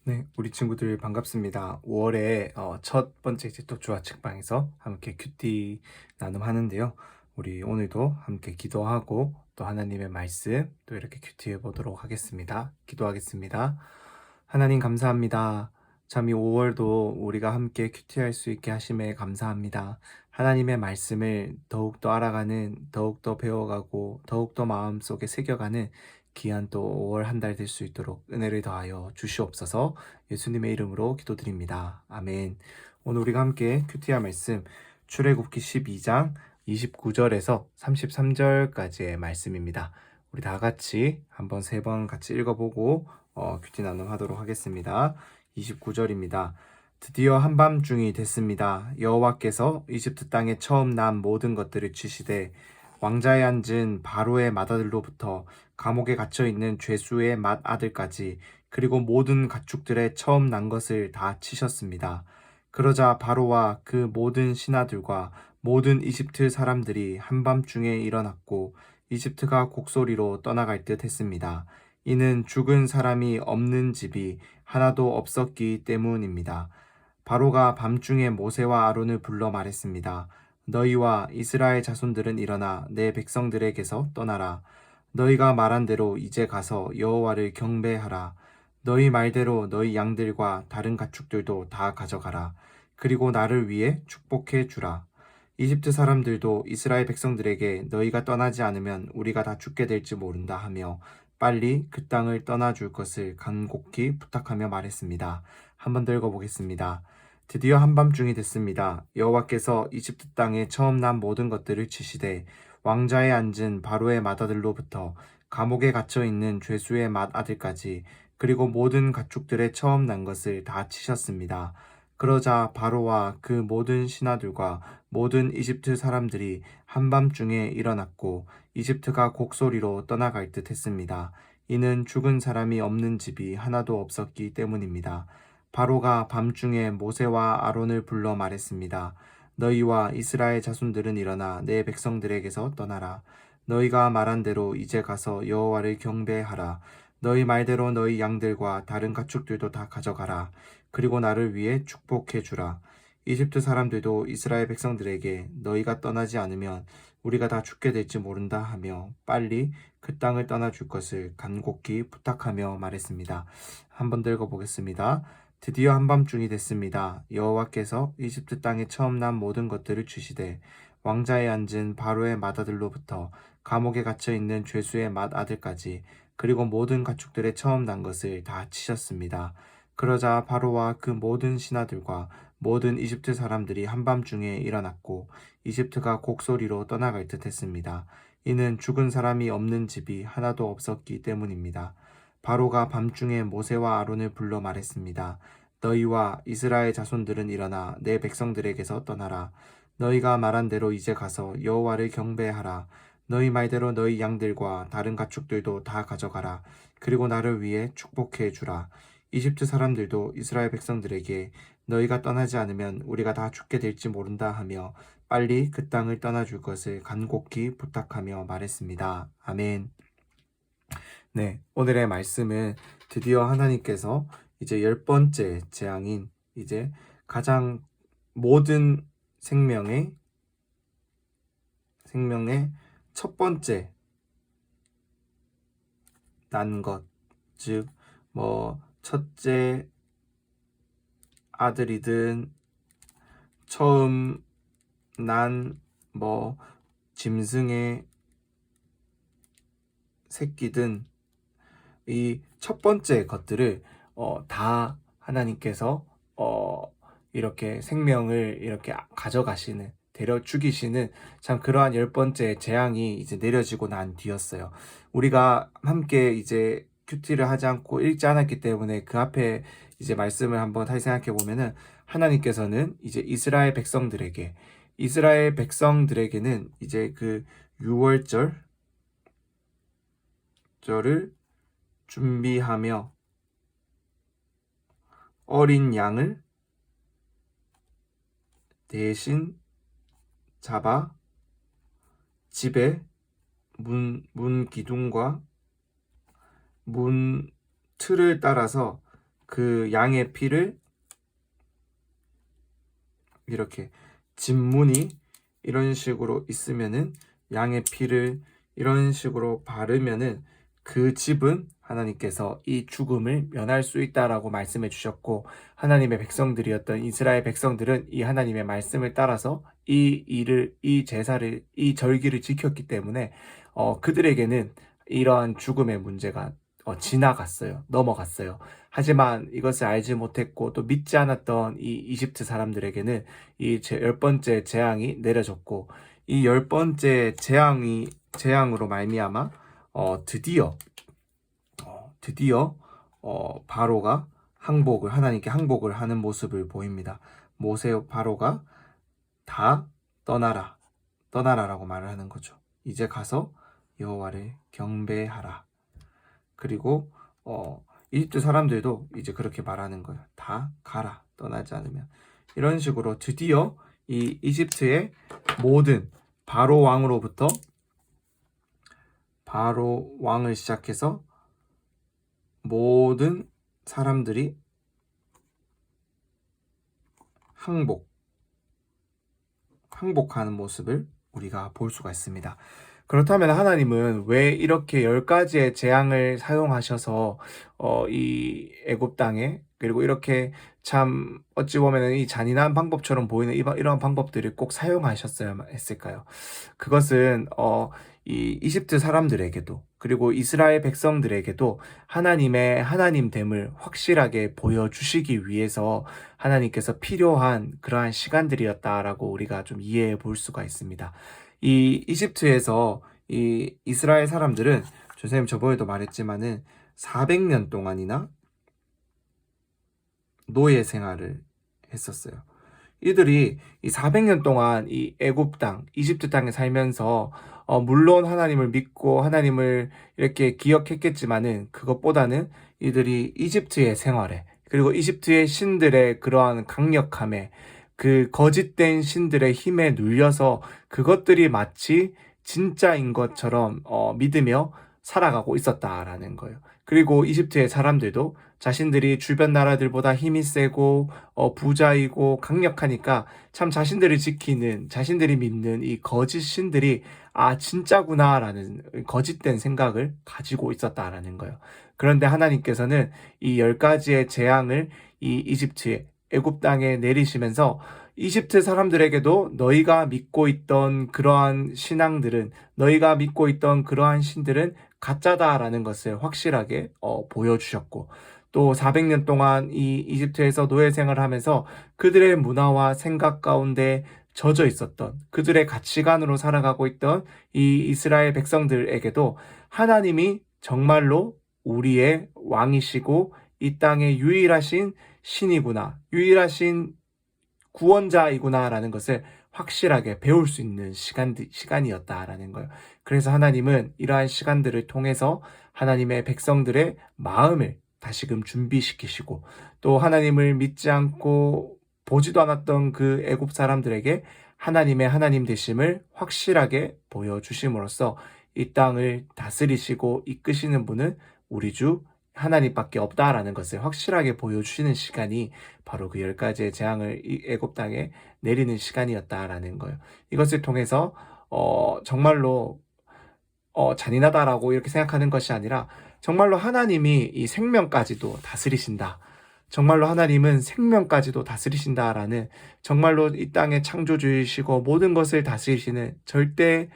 네, 우리 친구들 반갑습니다. 5월에 첫 번째 이제 또 주화 책방에서 함께 큐티 나눔하는데요. 우리 오늘도 함께 기도하고 또 하나님의 말씀 또 이렇게 큐티해 보도록 하겠습니다. 기도하겠습니다. 하나님 감사합니다. 참 이 5월도 우리가 함께 큐티할 수 있게 하심에 감사합니다. 하나님의 말씀을 더욱더 알아가는, 더욱더 배워가고, 더욱더 마음속에 새겨가는 귀한 또 5월 한 달 될 수 있도록 은혜를 더하여 주시옵소서. 예수님의 이름으로 기도드립니다. 아멘. 오늘 우리가 함께 큐티할 말씀 출애굽기 12장 29절에서 33절까지의 말씀입니다. 우리 다 같이 한번 세 번 같이 읽어보고 큐티 나눔하도록 하겠습니다. 29절입니다. 드디어 한밤중이 됐습니다. 여호와께서 이집트 땅에 처음 난 모든 것들을 치시되 왕자에 앉은 바로의 맏아들로부터 감옥에 갇혀 있는 죄수의 맏아들까지 그리고 모든 가축들의 처음 난 것을 다 치셨습니다. 그러자 바로와 그 모든 신하들과 모든 이집트 사람들이 한밤중에 일어났고 이집트가 곡소리로 떠나갈 듯 했습니다. 이는 죽은 사람이 없는 집이 하나도 없었기 때문입니다. 바로가 밤중에 모세와 아론을 불러 말했습니다. 너희와 이스라엘 자손들은 일어나 내 백성들에게서 떠나라. 너희가 말한 대로 이제 가서 여호와를 경배하라. 너희 말대로 너희 양들과 다른 가축들도 다 가져가라. 그리고 나를 위해 축복해 주라. 이집트 사람들도 이스라엘 백성들에게 너희가 떠나지 않으면 우리가 다 죽게 될지 모른다 하며 빨리 그 땅을 떠나 줄 것을 간곡히 부탁하며 말했습니다. 한 번 더 읽어보겠습니다. 드디어 한밤중이 됐습니다. 여호와께서 이집트 땅에 처음 난 모든 것들을 치시되 왕자에 앉은 바로의 맏아들로부터 감옥에 갇혀 있는 죄수의 맏아들까지 그리고 모든 가축들의 처음 난 것을 다 치셨습니다. 그러자 바로와 그 모든 신하들과 모든 이집트 사람들이 한밤중에 일어났고 이집트가 곡소리로 떠나갈 듯 했습니다. 이는 죽은 사람이 없는 집이 하나도 없었기 때문입니다. 바로가 밤중에 모세와 아론을 불러 말했습니다. 너희와 이스라엘 자손들은 일어나 내 백성들에게서 떠나라. 너희가 말한 대로 이제 가서 여호와를 경배하라. 너희 말대로 너희 양들과 다른 가축들도 다 가져가라. 그리고 나를 위해 축복해 주라. 이집트 사람들도 이스라엘 백성들에게 너희가 떠나지 않으면 우리가 다 죽게 될지 모른다 하며 빨리 그 땅을 떠나 줄 것을 간곡히 부탁하며 말했습니다. 한번 더 읽어보겠습니다. 드디어 한밤중이 됐습니다. 여호와께서 이집트 땅에 처음 난 모든 것들을 주시되 왕자에 앉은 바로의 맏아들로부터 감옥에 갇혀 있는 죄수의 맏아들까지 그리고 모든 가축들의 처음 난 것을 다 치셨습니다. 그러자 바로와 그 모든 신하들과 모든 이집트 사람들이 한밤중에 일어났고 이집트가 곡소리로 떠나갈 듯 했습니다. 이는 죽은 사람이 없는 집이 하나도 없었기 때문입니다. 바로가 밤중에 모세와 아론을 불러 말했습니다. 너희와 이스라엘 자손들은 일어나 내 백성들에게서 떠나라. 너희가 말한 대로 이제 가서 여호와를 경배하라. 너희 말대로 너희 양들과 다른 가축들도 다 가져가라. 그리고 나를 위해 축복해 주라. 이집트 사람들도 이스라엘 백성들에게 너희가 떠나지 않으면 우리가 다 죽게 될지 모른다 하며 빨리 그 땅을 떠나 줄 것을 간곡히 부탁하며 말했습니다. 아멘. 네, 오늘의 말씀은 드디어 하나님께서 이제 10번째 재앙인 이제 가장 모든 생명의 첫 번째 난 것, 즉 첫째 아들이든 처음 난 짐승의 새끼든 이 첫 번째 것들을 다 하나님께서 이렇게 생명을 이렇게 가져가시는 데려 죽이시는 참 그러한 10번째 재앙이 이제 내려지고 난 뒤였어요. 우리가 함께 이제 큐티를 하지 않고 읽지 않았기 때문에 그 앞에 이제 말씀을 한번 다시 생각해 보면은 하나님께서는 이제 이스라엘 백성들에게는 이제 그 유월절을 준비하며 어린 양을 대신 잡아 집의 문 기둥과 문 틀을 따라서 그 양의 피를 이렇게 진문이 이런 식으로 있으면은 양의 피를 이런 식으로 바르면은 그 집은 하나님께서 이 죽음을 면할 수 있다라고 말씀해 주셨고, 하나님의 백성들이었던 이스라엘 백성들은 이 하나님의 말씀을 따라서 이 제사를, 이 절기를 지켰기 때문에 그들에게는 이러한 죽음의 문제가 지나갔어요. 넘어갔어요. 하지만 이것을 알지 못했고 또 믿지 않았던 이 이집트 사람들에게는 이 열 번째 재앙이 내려졌고, 이 열 번째 재앙으로 말미암아 드디어 바로가 하나님께 항복을 하는 모습을 보입니다. 바로가 다 떠나라라고 말을 하는 거죠. 이제 가서 여호와를 경배하라. 그리고 이집트 사람들도 이제 그렇게 말하는 거예요. 다 가라, 떠나지 않으면. 이런 식으로 드디어 이 이집트의 모든 바로 왕으로부터, 바로 왕을 시작해서 모든 사람들이 항복하는 모습을 우리가 볼 수가 있습니다. 그렇다면 하나님은 왜 이렇게 10가지의 재앙을 사용하셔서 이 애굽 땅에, 그리고 이렇게 참 어찌 보면 이 잔인한 방법처럼 보이는 이러한 방법들을 꼭 사용하셨어야 했을까요? 그것은 이 이집트 사람들에게도, 그리고 이스라엘 백성들에게도 하나님의 하나님됨을 확실하게 보여주시기 위해서 하나님께서 필요한 그러한 시간들이었다라고 우리가 좀 이해해 볼 수가 있습니다. 이 이집트에서 이 이스라엘 사람들은, 선생님 저번에도 말했지만은 400년 동안이나 노예 생활을 했었어요. 이들이 이 400년 동안 이 애굽 땅, 이집트 땅에 살면서 물론 하나님을 믿고 하나님을 이렇게 기억했겠지만은, 그것보다는 이들이 이집트의 생활에, 그리고 이집트의 신들의 그러한 강력함에, 그 거짓된 신들의 힘에 눌려서 그것들이 마치 진짜인 것처럼 믿으며 살아가고 있었다라는 거예요. 그리고 이집트의 사람들도 자신들이 주변 나라들보다 힘이 세고 부자이고 강력하니까 참 자신들이 믿는 이 거짓 신들이 진짜구나라는 거짓된 생각을 가지고 있었다라는 거예요. 그런데 하나님께서는 이 10가지의 재앙을 이 이집트에, 애굽 땅에 내리시면서 이집트 사람들에게도 너희가 믿고 있던 그러한 너희가 믿고 있던 그러한 신들은 가짜다라는 것을 확실하게 보여주셨고, 또 400년 동안 이 이집트에서 노예 생활을 하면서 그들의 문화와 생각 가운데 젖어 있었던, 그들의 가치관으로 살아가고 있던 이 이스라엘 백성들에게도 하나님이 정말로 우리의 왕이시고 이 땅의 유일하신 신이구나, 유일하신 구원자이구나라는 것을 확실하게 배울 수 있는 시간이었다라는 거예요. 그래서 하나님은 이러한 시간들을 통해서 하나님의 백성들의 마음을 다시금 준비시키시고, 또 하나님을 믿지 않고 보지도 않았던 그 애굽 사람들에게 하나님의 하나님 되심을 확실하게 보여주심으로써 이 땅을 다스리시고 이끄시는 분은 우리 주 하나님밖에 없다라는 것을 확실하게 보여주시는 시간이 바로 그 10가지의 재앙을 이 애굽 땅에 내리는 시간이었다라는 거예요. 이것을 통해서 정말로 잔인하다라고 이렇게 생각하는 것이 아니라, 정말로 하나님이 이 생명까지도 다스리신다, 정말로 하나님은 생명까지도 다스리신다라는, 정말로 이 땅의 창조주이시고 모든 것을 다스리시는 절대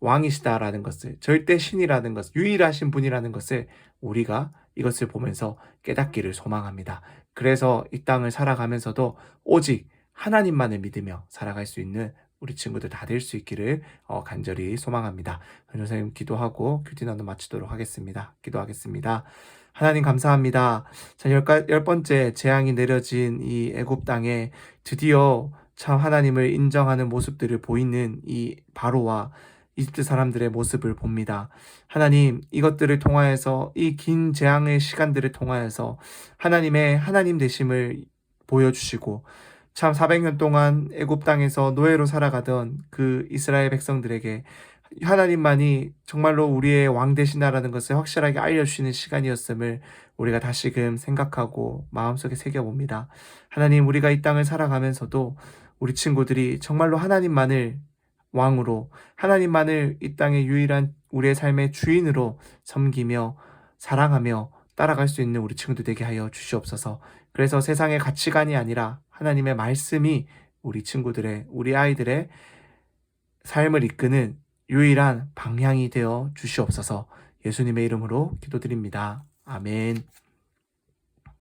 왕이시다라는 것을, 절대 신이라는 것, 유일하신 분이라는 것을 우리가 이것을 보면서 깨닫기를 소망합니다. 그래서 이 땅을 살아가면서도 오직 하나님만을 믿으며 살아갈 수 있는 우리 친구들 다 될 수 있기를 간절히 소망합니다. 선생님 기도하고 큐티 나눔 마치도록 하겠습니다. 기도하겠습니다. 하나님 감사합니다. 자, 10번째 재앙이 내려진 이 애굽 땅에 드디어 참 하나님을 인정하는 모습들을 보이는 이 바로와 이집트 사람들의 모습을 봅니다. 하나님, 이것들을 통하여서, 이 긴 재앙의 시간들을 통하여서 하나님의 하나님 되심을 보여주시고, 참 400년 동안 애굽 땅에서 노예로 살아가던 그 이스라엘 백성들에게 하나님만이 정말로 우리의 왕 되시나라는 것을 확실하게 알려주시는 시간이었음을 우리가 다시금 생각하고 마음속에 새겨봅니다. 하나님, 우리가 이 땅을 살아가면서도 우리 친구들이 정말로 하나님만을 왕으로, 하나님만을 이 땅의 유일한 우리의 삶의 주인으로 섬기며 사랑하며 따라갈 수 있는 우리 친구들 되게 하여 주시옵소서. 그래서 세상의 가치관이 아니라 하나님의 말씀이 우리 친구들의, 우리 아이들의 삶을 이끄는 유일한 방향이 되어 주시옵소서. 예수님의 이름으로 기도드립니다. 아멘.